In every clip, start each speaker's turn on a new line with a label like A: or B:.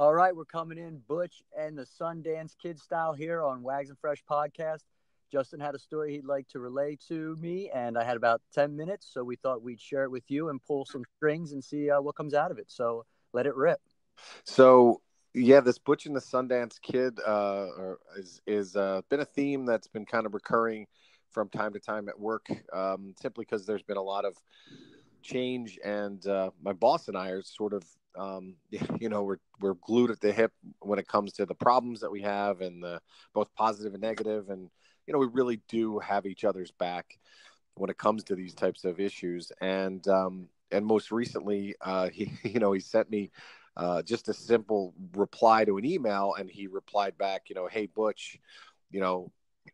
A: All right, we're coming in Butch and the Sundance Kid style here on Wags and Fresh podcast. Justin had a story he'd like to relay to me, and I had about 10 minutes, so we thought we'd share it with you and pull some strings and see what comes out of it. So let it rip.
B: So yeah, this Butch and the Sundance Kid is been a theme that's been kind of recurring from time to time at work, simply because there's been a lot of change, and my boss and I are sort of we're glued at the hip when it comes to the problems that we have, and the both positive and negative, and we really do have each other's back when it comes to these types of issues. And most recently, he sent me just a simple reply to an email, and he replied back, hey Butch, you know,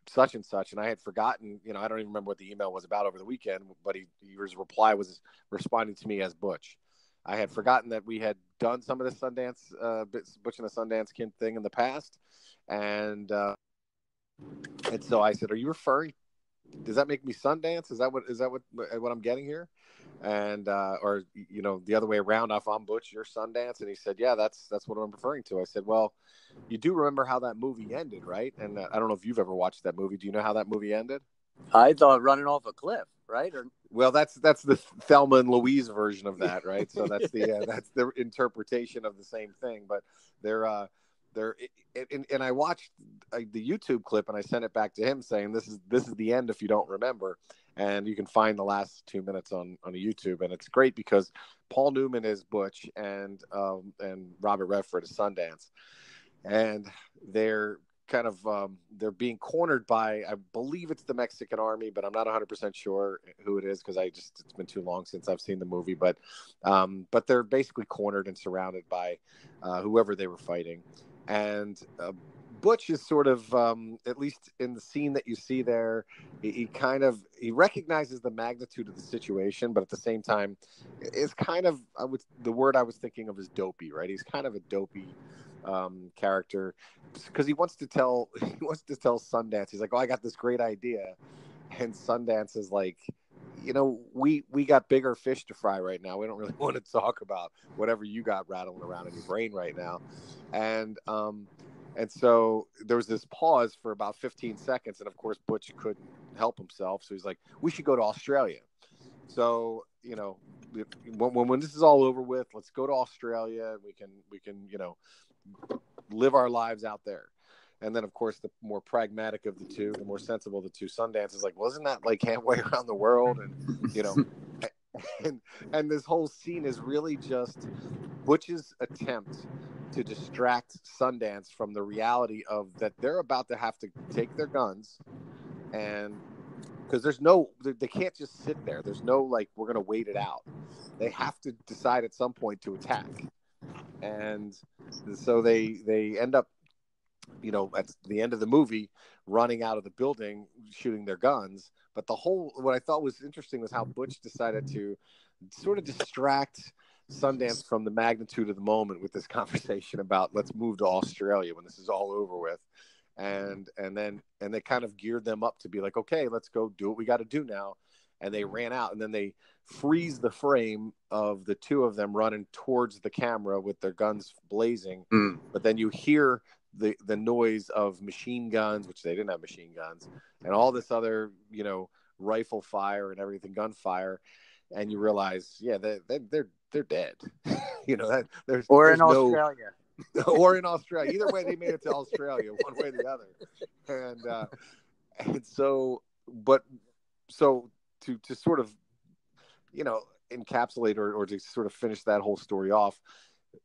B: such and such. And I had forgotten, I don't even remember what the email was about over the weekend, but his reply was responding to me as Butch. I had forgotten that we had done some of the Sundance, Butch and the Sundance Kid thing in the past. And so I said, are you referring, does that make me Sundance? Is that what I'm getting here? And or the other way around, if I'm Butch, you're Sundance. And he said, yeah, that's what I'm referring to. I said, well, you do remember how that movie ended, right? And I don't know if you've ever watched that movie. Do you know how that movie ended?
A: I thought running off a cliff, right?
B: Well, that's the Thelma and Louise version of that, right? So that's that's the interpretation of the same thing. But they're and I watched the YouTube clip, and I sent it back to him saying, this is the end if you don't remember. And you can find the last 2 minutes on YouTube, and it's great because Paul Newman is Butch, and Robert Redford is Sundance, and they're kind of they're being cornered by, I believe it's the Mexican army, but I'm not 100% sure who it is because it's been too long since I've seen the movie. But they're basically cornered and surrounded by whoever they were fighting, and Butch is sort of, at least in the scene that you see there, he recognizes the magnitude of the situation, but at the same time, is kind of, the word I was thinking of is dopey, right? He's kind of a dopey character, because he wants to tell Sundance, he's like, oh, I got this great idea, and Sundance is like, we got bigger fish to fry right now. We don't really want to talk about whatever you got rattling around in your brain right now. And so there was this pause for about 15 seconds. And of course, Butch couldn't help himself. So he's like, we should go to Australia. So, when this is all over with, let's go to Australia. We can, live our lives out there. And then, of course, the more pragmatic of the two, the more sensible of the two, Sundance is like, wasn't that like halfway around the world? And, and this whole scene is really just Butch's attempt to distract Sundance from the reality of that they're about to have to take their guns, and because they can't just sit there. There's no, like, we're going to wait it out. They have to decide at some point to attack. And so they end up, at the end of the movie, running out of the building, shooting their guns. But what I thought was interesting was how Butch decided to sort of distract Sundance from the magnitude of the moment with this conversation about, let's move to Australia when this is all over with. And they kind of geared them up to be like, okay, let's go do what we got to do now. And they ran out, and then they freeze the frame of the two of them running towards the camera with their guns blazing. But then you hear the noise of machine guns, which they didn't have machine guns, and all this other, rifle fire and everything, gunfire. And you realize, yeah, they're dead. There's
A: in Australia.
B: Or in Australia. Either way, they made it to Australia, one way or the other. And so to sort of, encapsulate or to sort of finish that whole story off,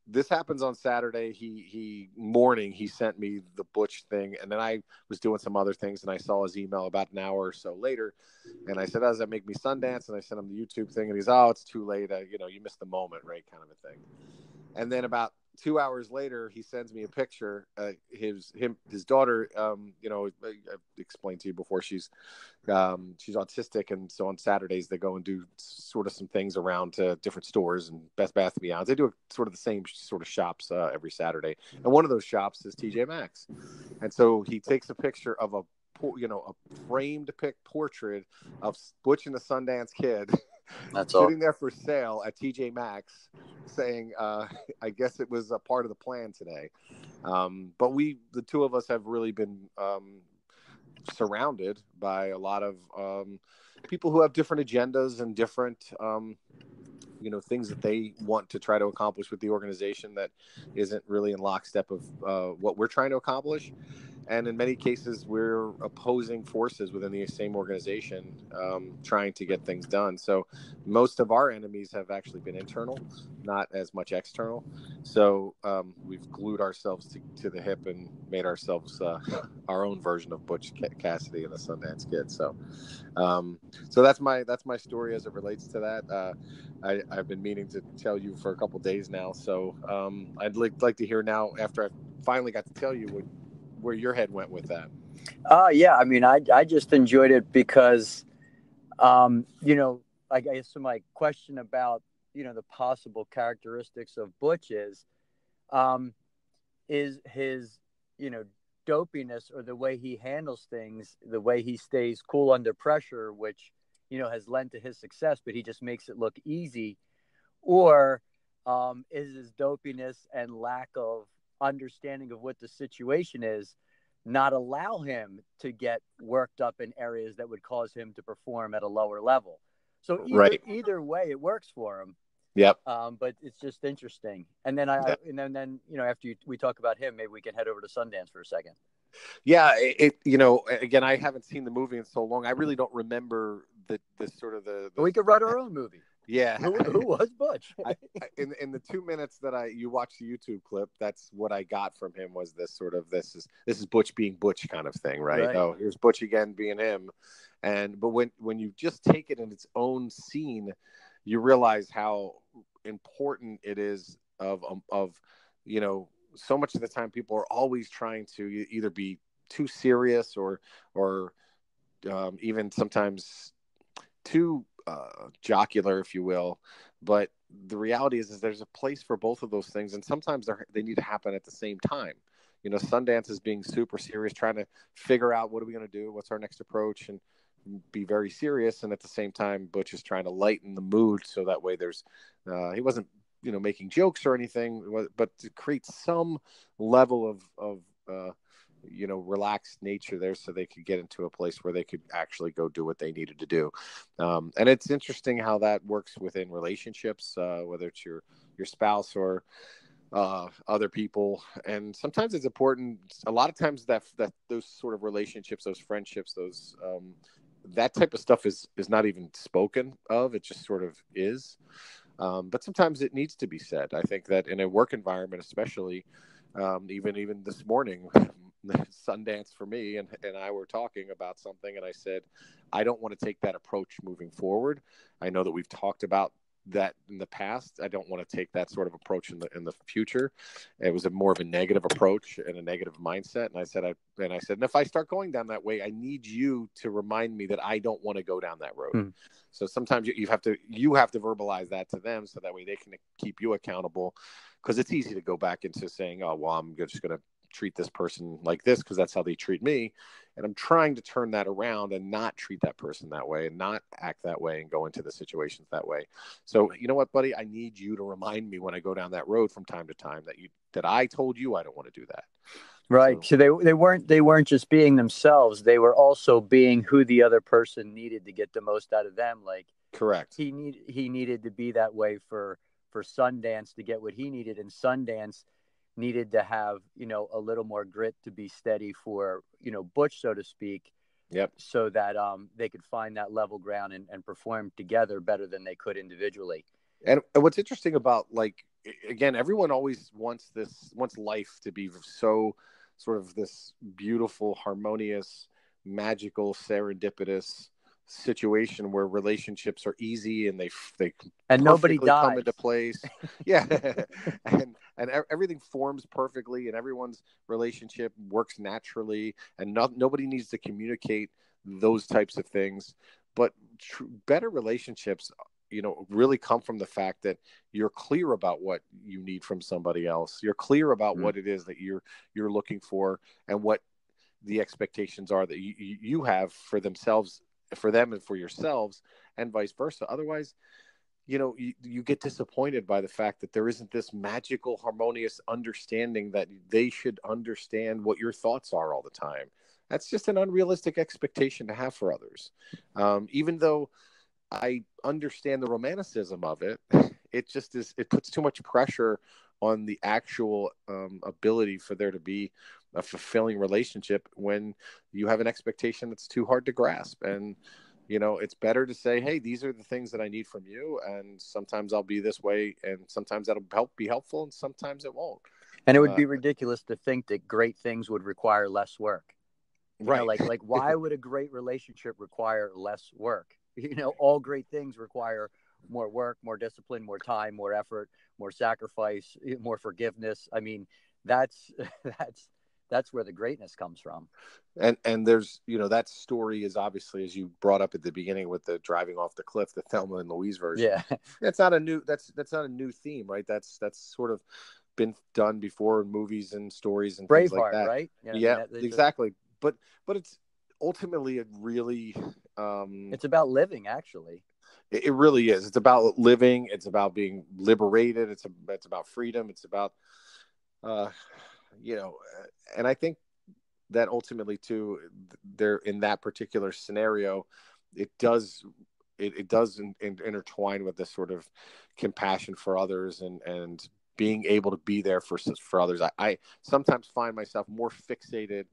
B: this happens on Saturday. He sent me the Butch thing, and then I was doing some other things, and I saw his email about an hour or so later, and I said, "Does that make me Sundance?" And I sent him the YouTube thing, and he's, "Oh, it's too late. You missed the moment, right?" Kind of a thing. And then about 2 hours later, he sends me a picture. His daughter, I explained to you before, she's autistic, and so on Saturdays they go and do sort of some things around to different stores and Best Bath & Beyond. They do sort of the same sort of shops every Saturday, and one of those shops is TJ Maxx. And so he takes a picture of a framed portrait of Butch and the Sundance Kid
A: That's all.
B: sitting there for sale at TJ Maxx, saying, "I guess it was a part of the plan today." But the two of us, have really been surrounded by a lot of people who have different agendas and different things that they want to try to accomplish with the organization that isn't really in lockstep of what we're trying to accomplish. And in many cases, we're opposing forces within the same organization, trying to get things done. So most of our enemies have actually been internal, not as much external. So we've glued ourselves to the hip and made ourselves our own version of Butch Cassidy and the Sundance Kid. So that's my story as it relates to that. I've been meaning to tell you for a couple of days now. So I'd like to hear now, after I finally got to tell you, where your head went with that.
A: Yeah. I mean, I just enjoyed it because, I guess my question about, the possible characteristics of Butch is his, dopiness, or the way he handles things, the way he stays cool under pressure, which, has lent to his success, but he just makes it look easy, or is his dopiness and lack of understanding of what the situation is not allow him to get worked up in areas that would cause him to perform at a lower level. So either way, it works for him.
B: Yep.
A: But it's just interesting. And then then after we talk about him, maybe we can head over to Sundance for a second.
B: Yeah, again, I haven't seen the movie in so long. I really don't remember the sort of the
A: we could write our own movie.
B: Yeah.
A: Who was Butch?
B: In the 2 minutes that you watched the YouTube clip, that's what I got from him, was this sort of this is Butch being Butch kind of thing, right? Oh, here's Butch again being him. But when you just take it in its own scene, you realize how important it is of so much of the time people are always trying to either be too serious or even sometimes too jocular, if you will. But the reality is there's a place for both of those things, and sometimes they need to happen at the same time. Sundance is being super serious, trying to figure out what are we going to do, what's our next approach, and be very serious. And at the same time, Butch is trying to lighten the mood, so that way there's he wasn't making jokes or anything, but to create some level of relaxed nature there, so they could get into a place where they could actually go do what they needed to do. And it's interesting how that works within relationships, whether it's your spouse or other people. And sometimes it's important, a lot of times, that those sort of relationships, those friendships, those that type of stuff is not even spoken of. It just sort of is. But sometimes it needs to be said. I think that in a work environment, especially, even this morning, Sundance for me and I were talking about something, and I said, I don't want to take that approach moving forward. I know that we've talked about that in the past. I don't want to take that sort of approach in the future. It was more of a negative approach and a negative mindset. And I said, and if I start going down that way, I need you to remind me that I don't want to go down that road. So sometimes you have to verbalize that to them, so that way they can keep you accountable. Because it's easy to go back into saying, oh, well, I'm just going to treat this person like this because that's how they treat me. And I'm trying to turn that around and not treat that person that way and not act that way and go into the situations that way. So, you know what, buddy, I need you to remind me when I go down that road from time to time that I told you I don't want to do that.
A: Right. So they weren't just being themselves. They were also being who the other person needed to get the most out of them. Like,
B: correct.
A: He needed to be that way for Sundance to get what he needed, and Sundance needed to have, a little more grit to be steady for, Butch, so to speak.
B: Yep.
A: So that they could find that level ground and perform together better than they could individually.
B: And what's interesting about, like, again, everyone always wants life to be so sort of this beautiful, harmonious, magical, serendipitous situation where relationships are easy and they
A: nobody dies.
B: Come into place. Yeah. and everything forms perfectly, and everyone's relationship works naturally, and nobody needs to communicate those types of things. But better relationships, really come from the fact that you're clear about what you need from somebody else. You're clear about what it is that you're looking for, and what the expectations are that you have for themselves, for them, and for yourselves. and vice versa. Otherwise, you get disappointed by the fact that there isn't this magical, harmonious understanding that they should understand what your thoughts are all the time. That's just an unrealistic expectation to have for others. Even though I understand the romanticism of it, it just is, it puts too much pressure on the actual ability for there to be a fulfilling relationship when you have an expectation that's too hard to grasp. And it's better to say, hey, these are the things that I need from you, and sometimes I'll be this way, and sometimes that'll be helpful, and sometimes it won't.
A: And it would be ridiculous to think that great things would require less work.
B: Right.
A: Like why would a great relationship require less work? All great things require more work, more discipline, more time, more effort, more sacrifice, more forgiveness. I mean, that's where the greatness comes from.
B: And there's, that story is obviously, as you brought up at the beginning with the driving off the cliff, the Thelma and Louise version.
A: Yeah.
B: That's not a new theme, right? That's sort of been done before in movies and stories and things like that.
A: Right?
B: Yeah, exactly. But it's ultimately a really
A: it's about living, actually.
B: It really is. It's about living. It's about being liberated. It's about freedom. It's about and I think that ultimately too, there in that particular scenario, it does intertwine with this sort of compassion for others and being able to be there for others. I sometimes find myself more fixated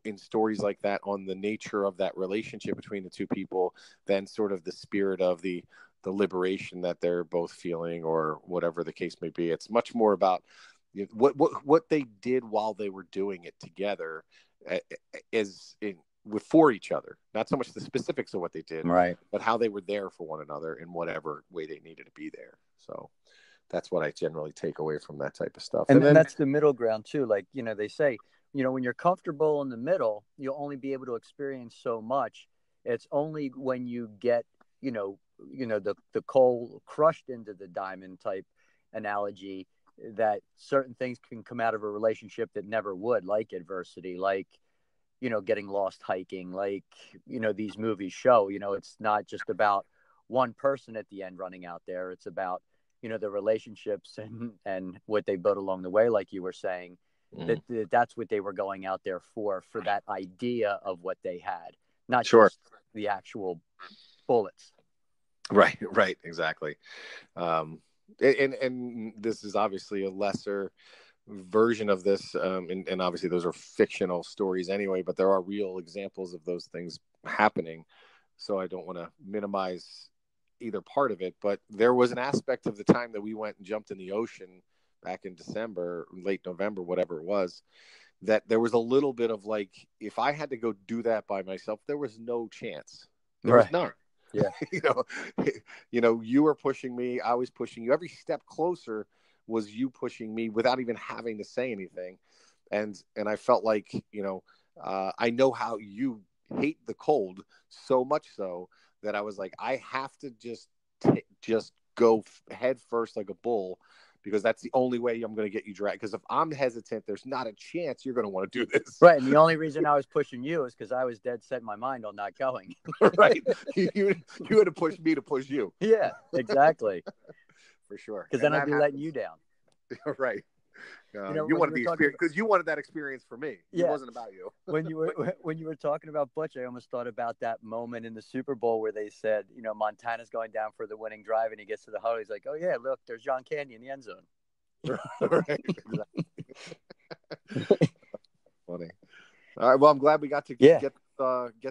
B: in stories like that on the nature of that relationship between the two people than sort of the spirit of the liberation that they're both feeling, or whatever the case may be. It's much more about what they did while they were doing it together for each other, not so much the specifics of what they did,
A: right,
B: but how they were there for one another in whatever way they needed to be there. So that's what I generally take away from that type of stuff.
A: And then that's the middle ground too. Like, they say, when you're comfortable in the middle, you'll only be able to experience so much. It's only when you get, the coal crushed into the diamond type analogy, that certain things can come out of a relationship that never would, like adversity, like, getting lost hiking, like, these movies show, it's not just about one person at the end running out there. It's about, the relationships and what they built along the way, like you were saying. That's what they were going out there for that idea of what they had, not just the actual bullets.
B: Right, exactly. And this is obviously a lesser version of this, and obviously those are fictional stories anyway, but there are real examples of those things happening, so I don't want to minimize either part of it. But there was an aspect of the time that we went and jumped in the ocean back in December, late November, whatever it was, that there was a little bit of like, if I had to go do that by myself, there was no chance. There was none.
A: Yeah.
B: You were pushing me, I was pushing you. Every step closer was you pushing me without even having to say anything. And I felt like, I know how you hate the cold, so much so that I was like, I have to just go head first like a bull, because that's the only way I'm going to get you dragged. Because if I'm hesitant, there's not a chance you're going to want to do this.
A: Right. And the only reason I was pushing you is because I was dead set in my mind on not going.
B: Right. You had to push me to push you.
A: Yeah, exactly.
B: For sure.
A: Because then I'd be letting you down.
B: Right. You wanted the experience because you wanted that experience for me.
A: Yeah.
B: It wasn't about you.
A: when you were talking about Butch, I almost thought about that moment in the Super Bowl where they said, Montana's going down for the winning drive, and he gets to the huddle. He's like, "Oh yeah, look, there's John Candy in the end zone."
B: Right. Funny. All right. Well, I'm glad we got to get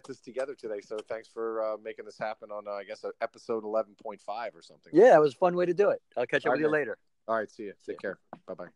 B: this together today. So thanks for making this happen on, I guess, episode 11.5 or something.
A: Yeah, it was a fun way to do it. I'll catch up with you later.
B: All right. See you. Take care. Bye-bye.